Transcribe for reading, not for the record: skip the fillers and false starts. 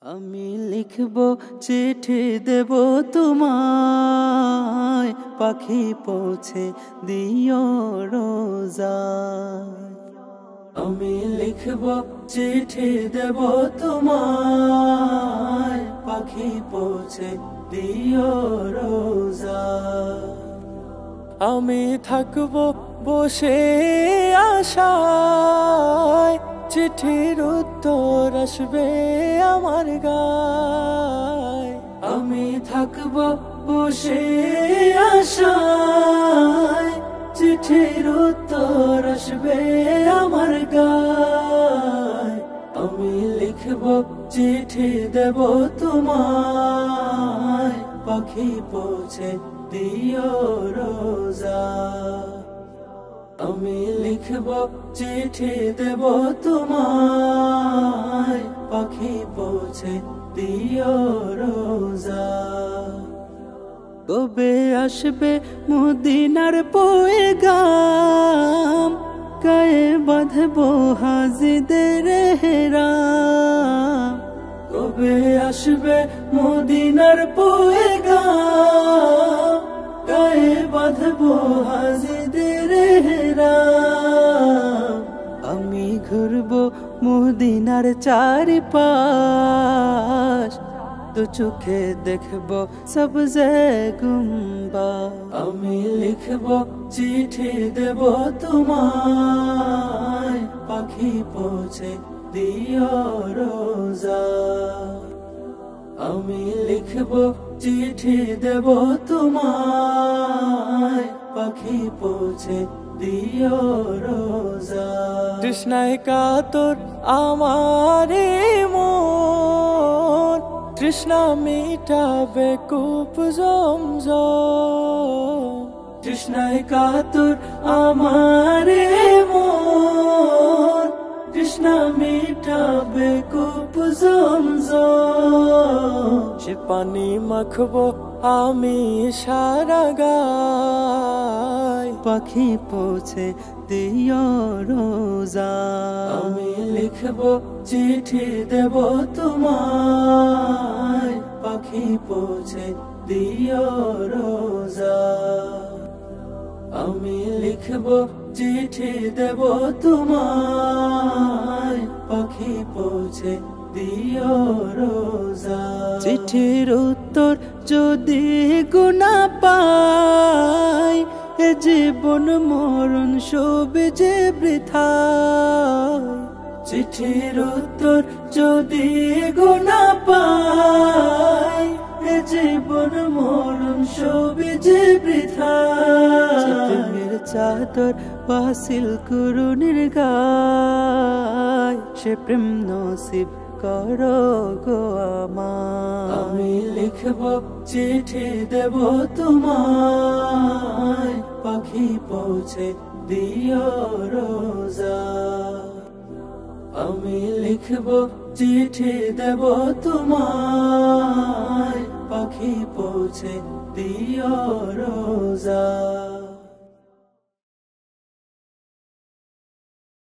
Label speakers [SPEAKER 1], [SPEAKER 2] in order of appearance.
[SPEAKER 1] আমি লিখব চিঠি দেব তোমায়, পাখি পৌঁছে দিও রোজায়। আমি লিখব চিঠি দেব তোমায়, পাখি পৌঁছে দিও রোজায়। আমি থাকব বসে আশায়, চিঠির উত্তর আসবে আমার গায়। আমি থাকব বসে আশায়, চিঠির উত্তর আসবে আমার গায়। আমি লিখব চিঠি দেব তোমায়, পাখি পৌঁছে দিও রোজায়। আমি লিখব চিঠি দেব তোমায়, পাখি পৌঁছে দিও রোজায়। কবে আসবে মদিনার পয়গাম, গায়ে বাঁধব হাজিদের হেরাম। কবে আসবে মদিনার পয়গাম, গায়ে বাঁধব হাজিদের হেরাম। আমি ঘুরব মদিনার চারিপাশ, তো চোখে দেখব সবজে গুম্বাদ। আমি লিখব চিঠি দেব তোমায়, পাখি পৌঁছে দিও রোজায়। আমি লিখব চিঠি দেব তোমায়, পাখি পৌঁছে দিও রোজায়। তৃষ্ণায় কাতর আমারে মন, তৃষ্ণা মিটাবে কূপ জমজম। তৃষ্ণায় কাতর আমারে মন, তৃষ্ণা মিটাবে কূপ জমজম। সে পানি মাখবো আমি সারা গায়, পাখি পৌঁছে দিও রোজায়। আমি লিখব চিঠি দেব তোমায়, পাখি পৌঁছে দিও রোজায়। আমি লিখব চিঠি দেব তোমায়, পাখি পৌঁছে দিও রোজায়। চিঠির উত্তর যদি গুনা পাই, এ জীবন মরণ সবে যে বৃথায়। চিঠির উত্তর যদি গুনা পাই, এ জীবন মরণ সবে যে বৃথায়। চাদর বাসিল কুরুনির গায়, সে প্রেম নসিব করো গো আমায়। আমি লিখব চিঠি দেব তোমায়, পাখি পৌঁছে দিও রোজায়। আমি লিখব চিঠি দেব তোমায়, পাখি পৌঁছে দিও রোজায়।